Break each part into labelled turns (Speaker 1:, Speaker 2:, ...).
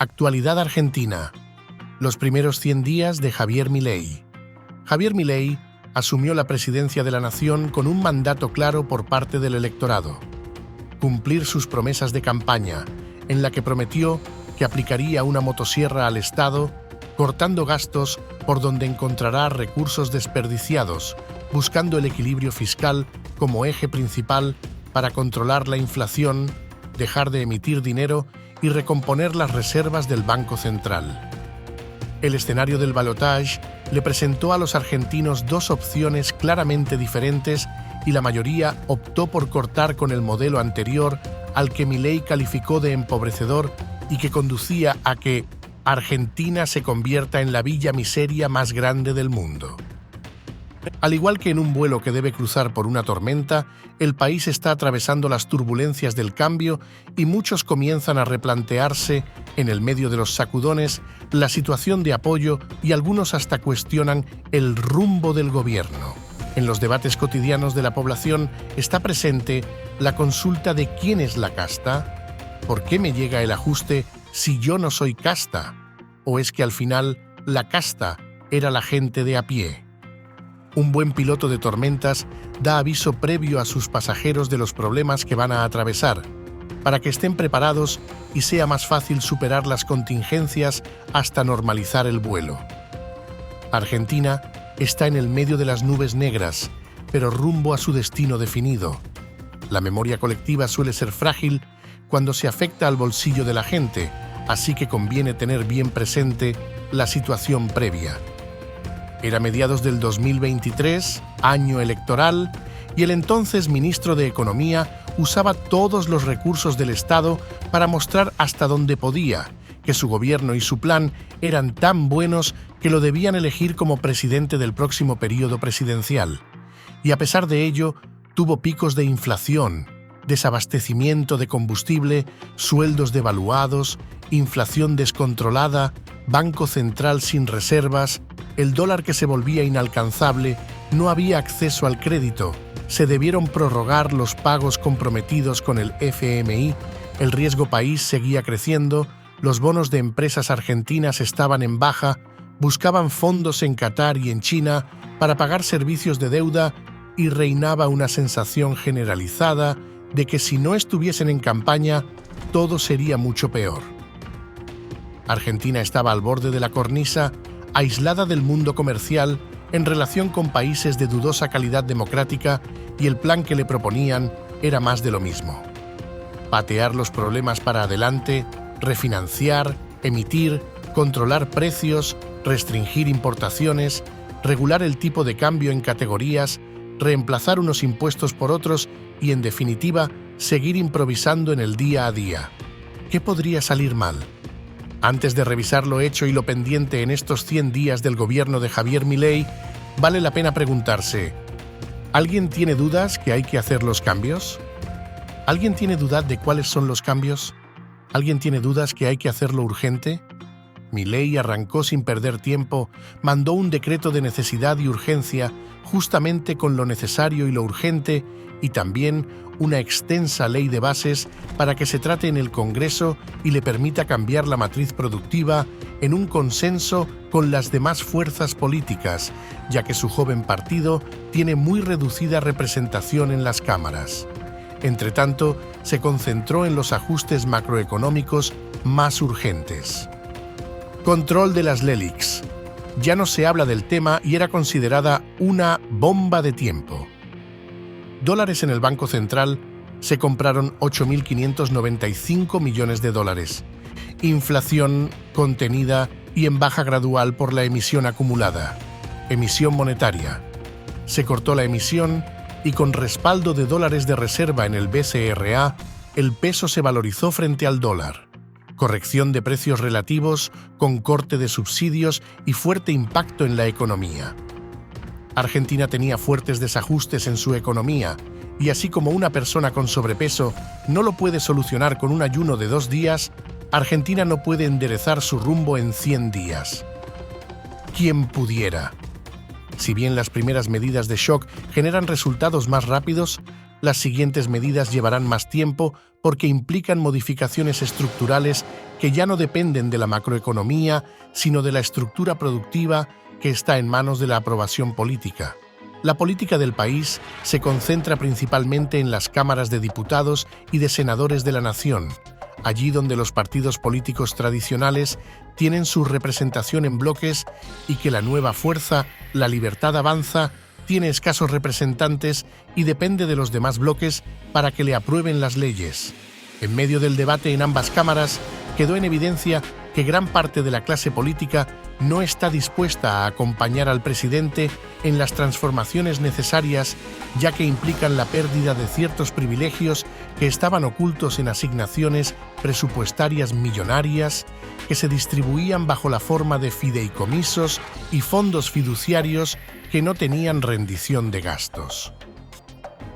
Speaker 1: Actualidad argentina. Los primeros 100 días de Javier Milei. Javier Milei asumió la presidencia de la nación con un mandato claro por parte del electorado: cumplir sus promesas de campaña, en la que prometió que aplicaría una motosierra al Estado, cortando gastos por donde encontrará recursos desperdiciados, buscando el equilibrio fiscal como eje principal para controlar la inflación, dejar de emitir dinero y recomponer las reservas del Banco Central. El escenario del balotaje le presentó a los argentinos dos opciones claramente diferentes y la mayoría optó por cortar con el modelo anterior, al que Milei calificó de empobrecedor y que conducía a que Argentina se convierta en la villa miseria más grande del mundo. Al igual que en un vuelo que debe cruzar por una tormenta, el país está atravesando las turbulencias del cambio y muchos comienzan a replantearse, en el medio de los sacudones, la situación de apoyo y algunos hasta cuestionan el rumbo del gobierno. En los debates cotidianos de la población está presente la consulta de ¿quién es la casta? ¿Por qué me llega el ajuste si yo no soy casta? ¿O es que al final la casta era la gente de a pie? Un buen piloto de tormentas da aviso previo a sus pasajeros de los problemas que van a atravesar, para que estén preparados y sea más fácil superar las contingencias hasta normalizar el vuelo. Argentina está en el medio de las nubes negras, pero rumbo a su destino definido. La memoria colectiva suele ser frágil cuando se afecta al bolsillo de la gente, así que conviene tener bien presente la situación previa. Era mediados del 2023, año electoral, y el entonces ministro de Economía usaba todos los recursos del Estado para mostrar hasta dónde podía, que su gobierno y su plan eran tan buenos que lo debían elegir como presidente del próximo periodo presidencial. Y a pesar de ello, tuvo picos de inflación, desabastecimiento de combustible, sueldos devaluados, inflación descontrolada, Banco Central sin reservas, el dólar que se volvía inalcanzable, no había acceso al crédito, se debieron prorrogar los pagos comprometidos con el FMI, el riesgo país seguía creciendo, los bonos de empresas argentinas estaban en baja, buscaban fondos en Qatar y en China para pagar servicios de deuda y reinaba una sensación generalizada de que si no estuviesen en campaña, todo sería mucho peor. Argentina estaba al borde de la cornisa, aislada del mundo comercial en relación con países de dudosa calidad democrática, y el plan que le proponían era más de lo mismo. Patear los problemas para adelante, refinanciar, emitir, controlar precios, restringir importaciones, regular el tipo de cambio en categorías, reemplazar unos impuestos por otros y, en definitiva, seguir improvisando en el día a día. ¿Qué podría salir mal? Antes de revisar lo hecho y lo pendiente en estos 100 días del gobierno de Javier Milei, vale la pena preguntarse: ¿alguien tiene dudas que hay que hacer los cambios? ¿Alguien tiene duda de cuáles son los cambios? ¿Alguien tiene dudas que hay que hacerlo urgente? Milei arrancó sin perder tiempo, mandó un decreto de necesidad y urgencia, justamente con lo necesario y lo urgente, y también una extensa ley de bases para que se trate en el Congreso y le permita cambiar la matriz productiva en un consenso con las demás fuerzas políticas, ya que su joven partido tiene muy reducida representación en las cámaras. Entretanto, se concentró en los ajustes macroeconómicos más urgentes. Control de las LELIQs. Ya no se habla del tema y era considerada una bomba de tiempo. Dólares en el Banco Central se compraron 8.595 millones de dólares. Inflación contenida y en baja gradual por la emisión acumulada. Emisión monetaria. Se cortó la emisión y con respaldo de dólares de reserva en el BCRA, el peso se valorizó frente al dólar. Corrección de precios relativos con corte de subsidios y fuerte impacto en la economía. Argentina tenía fuertes desajustes en su economía y así como una persona con sobrepeso no lo puede solucionar con un ayuno de 2 días, Argentina no puede enderezar su rumbo en 100 días. ¿Quién pudiera? Si bien las primeras medidas de shock generan resultados más rápidos, Las siguientes medidas llevarán más tiempo porque implican modificaciones estructurales que ya no dependen de la macroeconomía, sino de la estructura productiva que está en manos de la aprobación política. La política del país se concentra principalmente en las cámaras de diputados y de senadores de la nación, allí donde los partidos políticos tradicionales tienen su representación en bloques y que la nueva fuerza, la Libertad Avanza, tiene escasos representantes y depende de los demás bloques para que le aprueben las leyes. En medio del debate en ambas cámaras, quedó en evidencia que gran parte de la clase política no está dispuesta a acompañar al presidente en las transformaciones necesarias, ya que implican la pérdida de ciertos privilegios que estaban ocultos en asignaciones presupuestarias millonarias que se distribuían bajo la forma de fideicomisos y fondos fiduciarios que no tenían rendición de gastos.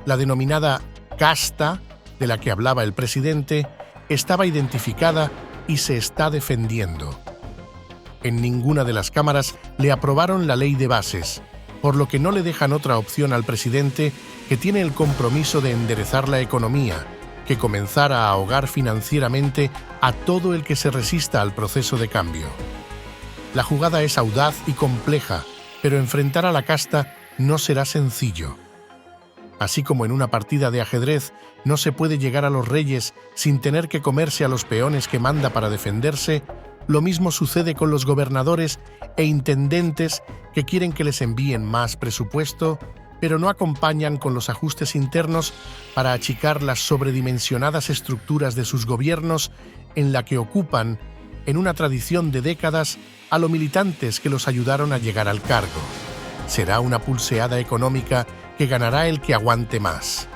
Speaker 1: La denominada casta, de la que hablaba el presidente, estaba identificada y se está defendiendo. En ninguna de las cámaras le aprobaron la ley de bases, por lo que no le dejan otra opción al presidente, que tiene el compromiso de enderezar la economía, que comenzar a ahogar financieramente a todo el que se resista al proceso de cambio. La jugada es audaz y compleja, pero enfrentar a la casta no será sencillo. Así como en una partida de ajedrez no se puede llegar a los reyes sin tener que comerse a los peones que manda para defenderse, lo mismo sucede con los gobernadores e intendentes que quieren que les envíen más presupuesto, pero no acompañan con los ajustes internos para achicar las sobredimensionadas estructuras de sus gobiernos en la que ocupan, en una tradición de décadas, a los militantes que los ayudaron a llegar al cargo. Será una pulseada económica que ganará el que aguante más.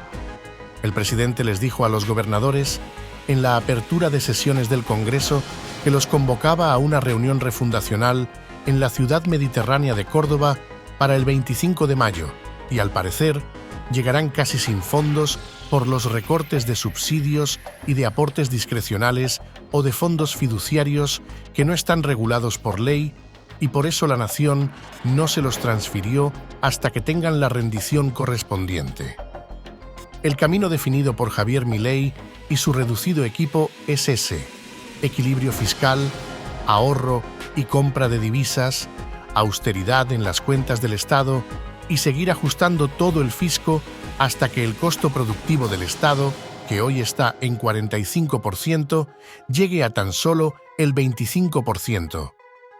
Speaker 1: El presidente les dijo a los gobernadores, en la apertura de sesiones del Congreso, que los convocaba a una reunión refundacional en la ciudad mediterránea de Córdoba para el 25 de mayo, y al parecer llegarán casi sin fondos por los recortes de subsidios y de aportes discrecionales o de fondos fiduciarios que no están regulados por ley, y por eso la nación no se los transfirió hasta que tengan la rendición correspondiente. El camino definido por Javier Milei y su reducido equipo es ese: equilibrio fiscal, ahorro y compra de divisas, austeridad en las cuentas del Estado y seguir ajustando todo el fisco hasta que el costo productivo del Estado, que hoy está en 45%, llegue a tan solo el 25%.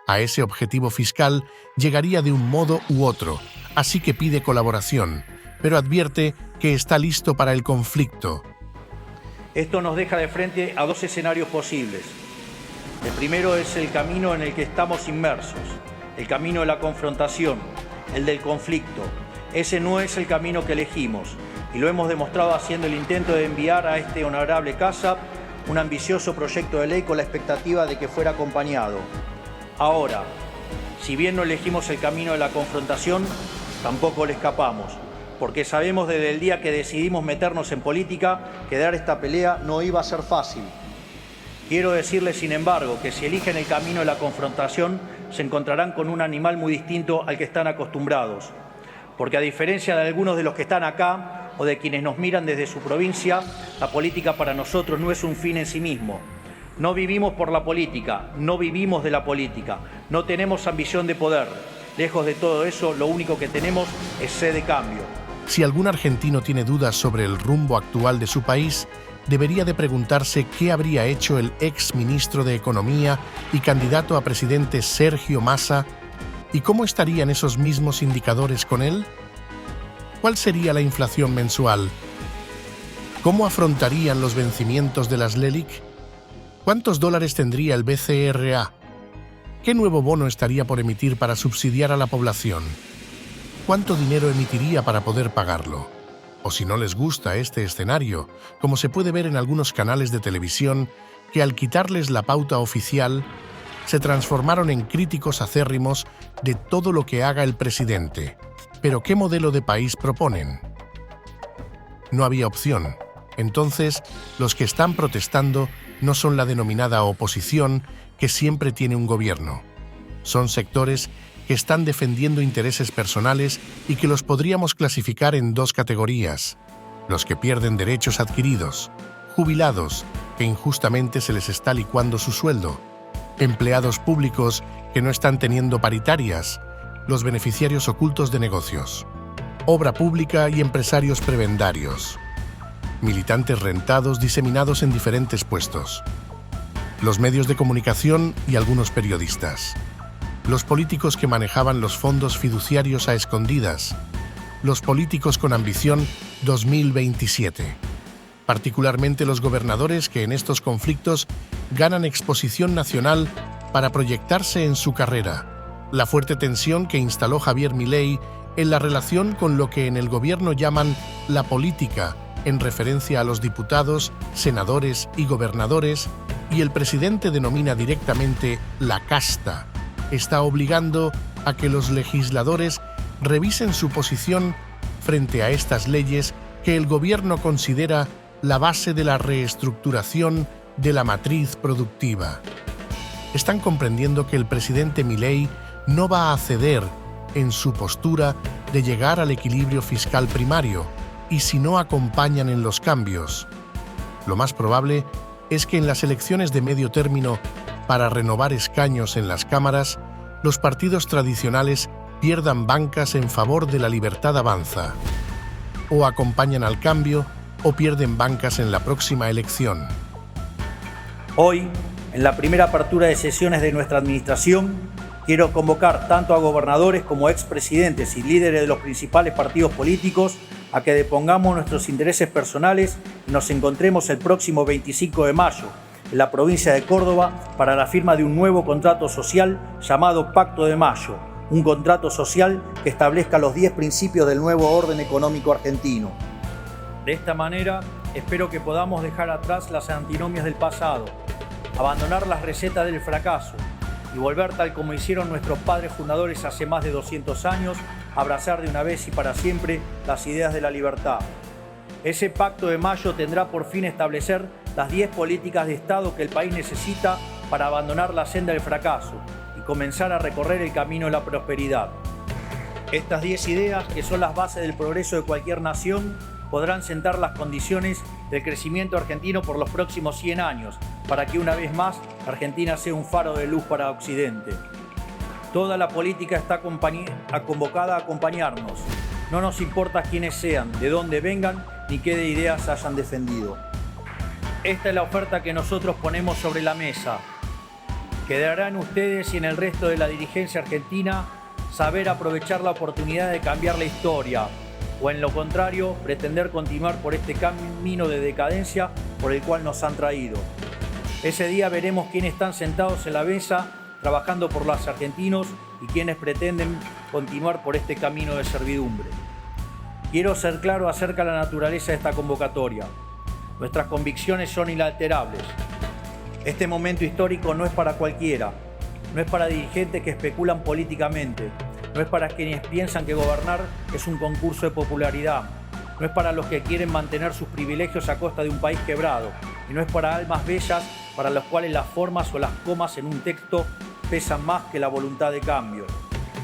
Speaker 1: A ese objetivo fiscal llegaría de un modo u otro, así que pide colaboración, pero advierte que está listo para el conflicto.
Speaker 2: Esto nos deja de frente a dos escenarios posibles. El primero es el camino en el que estamos inmersos, el camino de la confrontación, el del conflicto. Ese no es el camino que elegimos y lo hemos demostrado haciendo el intento de enviar a este honorable casa un ambicioso proyecto de ley con la expectativa de que fuera acompañado. Ahora, si bien no elegimos el camino de la confrontación, tampoco le escapamos, porque sabemos desde el día que decidimos meternos en política que dar esta pelea no iba a ser fácil. Quiero decirles, sin embargo, que si eligen el camino de la confrontación, se encontrarán con un animal muy distinto al que están acostumbrados, porque a diferencia de algunos de los que están acá o de quienes nos miran desde su provincia, la política para nosotros no es un fin en sí mismo. No vivimos por la política, no vivimos de la política, no tenemos ambición de poder. Lejos de todo eso, lo único que tenemos es sed de cambio.
Speaker 1: Si algún argentino tiene dudas sobre el rumbo actual de su país, debería de preguntarse qué habría hecho el ex ministro de Economía y candidato a presidente Sergio Massa, y cómo estarían esos mismos indicadores con él. ¿Cuál sería la inflación mensual? ¿Cómo afrontarían los vencimientos de las LELIQ? ¿Cuántos dólares tendría el BCRA? ¿Qué nuevo bono estaría por emitir para subsidiar a la población? ¿Cuánto dinero emitiría para poder pagarlo? O si no les gusta este escenario, como se puede ver en algunos canales de televisión, que al quitarles la pauta oficial, se transformaron en críticos acérrimos de todo lo que haga el presidente. ¿Pero qué modelo de país proponen? No había opción. Entonces, los que están protestando no son la denominada oposición que siempre tiene un gobierno. Son sectores que están defendiendo intereses personales y que los podríamos clasificar en dos categorías: los que pierden derechos adquiridos, jubilados que injustamente se les está licuando su sueldo, empleados públicos que no están teniendo paritarias, los beneficiarios ocultos de negocios, obra pública y empresarios prebendarios, militantes rentados diseminados en diferentes puestos, los medios de comunicación y algunos periodistas, los políticos que manejaban los fondos fiduciarios a escondidas, los políticos con ambición 2027, particularmente los gobernadores que en estos conflictos ganan exposición nacional para proyectarse en su carrera, la fuerte tensión que instaló Javier Milei en la relación con lo que en el gobierno llaman la política, en referencia a los diputados, senadores y gobernadores, y el presidente denomina directamente la casta, está obligando a que los legisladores revisen su posición frente a estas leyes que el gobierno considera la base de la reestructuración de la matriz productiva. Están comprendiendo que el presidente Milei no va a ceder en su postura de llegar al equilibrio fiscal primario, y si no acompañan en los cambios. Lo más probable es que en las elecciones de medio término para renovar escaños en las cámaras, los partidos tradicionales pierdan bancas en favor de La Libertad Avanza. O acompañan al cambio o pierden bancas en la próxima elección.
Speaker 2: Hoy, en la primera apertura de sesiones de nuestra administración, quiero convocar tanto a gobernadores como a expresidentes y líderes de los principales partidos políticos a que depongamos nuestros intereses personales y nos encontremos el próximo 25 de mayo en la provincia de Córdoba para la firma de un nuevo contrato social llamado Pacto de Mayo, un contrato social que establezca los 10 principios del nuevo orden económico argentino. De esta manera, espero que podamos dejar atrás las antinomias del pasado, abandonar las recetas del fracaso y volver, tal como hicieron nuestros padres fundadores hace más de 200 años, a abrazar de una vez y para siempre las ideas de la libertad. Ese Pacto de Mayo tendrá por fin establecer las 10 políticas de Estado que el país necesita para abandonar la senda del fracaso y comenzar a recorrer el camino de la prosperidad. Estas 10 ideas, que son las bases del progreso de cualquier nación, podrán sentar las condiciones del crecimiento argentino por los próximos 100 años, para que una vez más Argentina sea un faro de luz para Occidente. Toda la política está convocada a acompañarnos. No nos importa quiénes sean, de dónde vengan, ni qué de ideas hayan defendido. Esta es la oferta que nosotros ponemos sobre la mesa. Quedará en ustedes y en el resto de la dirigencia argentina saber aprovechar la oportunidad de cambiar la historia, o en lo contrario, pretender continuar por este camino de decadencia por el cual nos han traído. Ese día veremos quiénes están sentados en la mesa trabajando por los argentinos y quienes pretenden continuar por este camino de servidumbre. Quiero ser claro acerca de la naturaleza de esta convocatoria. Nuestras convicciones son inalterables. Este momento histórico no es para cualquiera, no es para dirigentes que especulan políticamente, no es para quienes piensan que gobernar es un concurso de popularidad, no es para los que quieren mantener sus privilegios a costa de un país quebrado, y no es para almas bellas para las cuales las formas o las comas en un texto pesan más que la voluntad de cambio.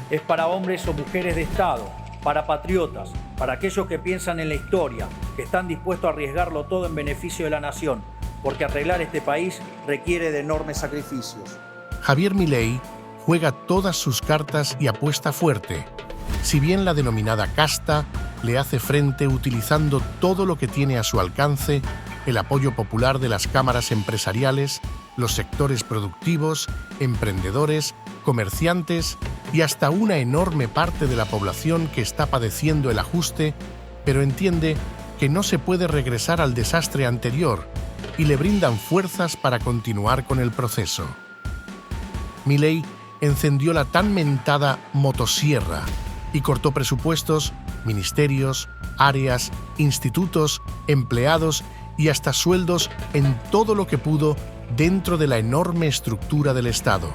Speaker 2: Es para hombres o mujeres de Estado, para patriotas, para aquellos que piensan en la historia, que están dispuestos a arriesgarlo todo en beneficio de la nación, porque arreglar este país requiere de enormes sacrificios.
Speaker 1: Javier Milei juega todas sus cartas y apuesta fuerte. Si bien la denominada casta le hace frente utilizando todo lo que tiene a su alcance, el apoyo popular de las cámaras empresariales, los sectores productivos, emprendedores, comerciantes y hasta una enorme parte de la población que está padeciendo el ajuste, pero entiende que no se puede regresar al desastre anterior y le brindan fuerzas para continuar con el proceso. Milei encendió la tan mentada motosierra y cortó presupuestos, ministerios, áreas, institutos, empleados y hasta sueldos en todo lo que pudo dentro de la enorme estructura del Estado.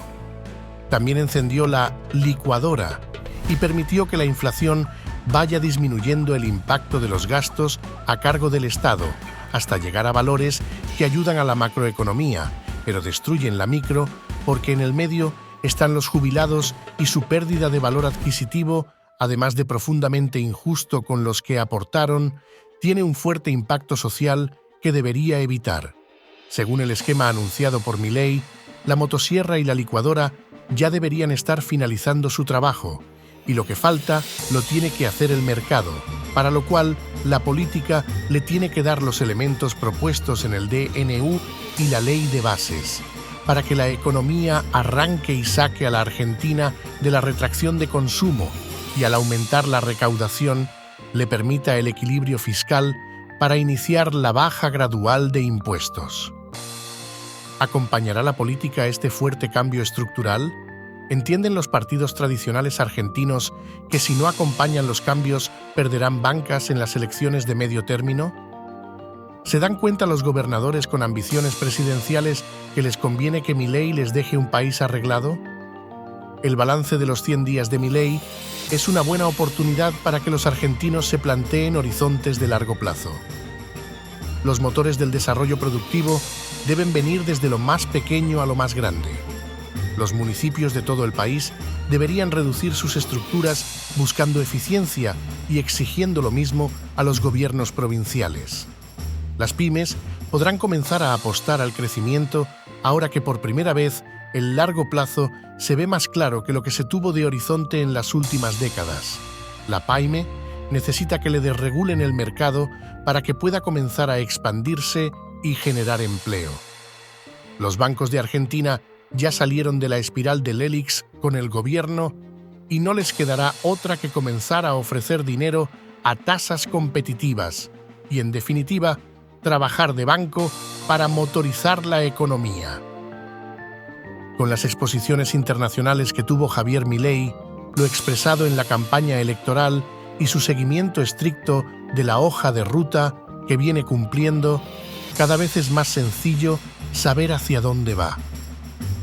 Speaker 1: También encendió la licuadora y permitió que la inflación vaya disminuyendo el impacto de los gastos a cargo del Estado hasta llegar a valores que ayudan a la macroeconomía, pero destruyen la micro porque en el medio están los jubilados y su pérdida de valor adquisitivo, además de profundamente injusto con los que aportaron, tiene un fuerte impacto social que debería evitar. Según el esquema anunciado por Milei, la motosierra y la licuadora ya deberían estar finalizando su trabajo, y lo que falta lo tiene que hacer el mercado, para lo cual la política le tiene que dar los elementos propuestos en el DNU y la ley de bases, para que la economía arranque y saque a la Argentina de la retracción de consumo y, al aumentar la recaudación, le permita el equilibrio fiscal para iniciar la baja gradual de impuestos. ¿Acompañará la política este fuerte cambio estructural? ¿Entienden los partidos tradicionales argentinos que si no acompañan los cambios perderán bancas en las elecciones de medio término? ¿Se dan cuenta los gobernadores con ambiciones presidenciales que les conviene que Milei les deje un país arreglado? El balance de los 100 días de Milei es una buena oportunidad para que los argentinos se planteen horizontes de largo plazo. Los motores del desarrollo productivo deben venir desde lo más pequeño a lo más grande. Los municipios de todo el país deberían reducir sus estructuras buscando eficiencia y exigiendo lo mismo a los gobiernos provinciales. Las pymes podrán comenzar a apostar al crecimiento ahora que por primera vez el largo plazo se ve más claro que lo que se tuvo de horizonte en las últimas décadas. La pyme necesita que le desregulen el mercado para que pueda comenzar a expandirse y generar empleo. Los bancos de Argentina ya salieron de la espiral del Lelix con el gobierno y no les quedará otra que comenzar a ofrecer dinero a tasas competitivas y, en definitiva, trabajar de banco para motorizar la economía. Con las exposiciones internacionales que tuvo Javier Milei, lo expresado en la campaña electoral y su seguimiento estricto de la hoja de ruta que viene cumpliendo, cada vez es más sencillo saber hacia dónde va.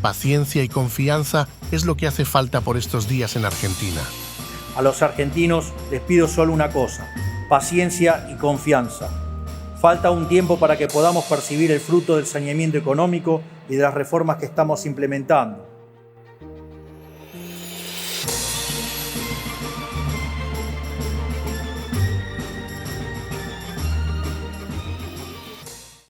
Speaker 1: Paciencia y confianza es lo que hace falta por estos días en Argentina.
Speaker 2: A los argentinos les pido solo una cosa: paciencia y confianza. Falta un tiempo para que podamos percibir el fruto del saneamiento económico y de las reformas que estamos implementando.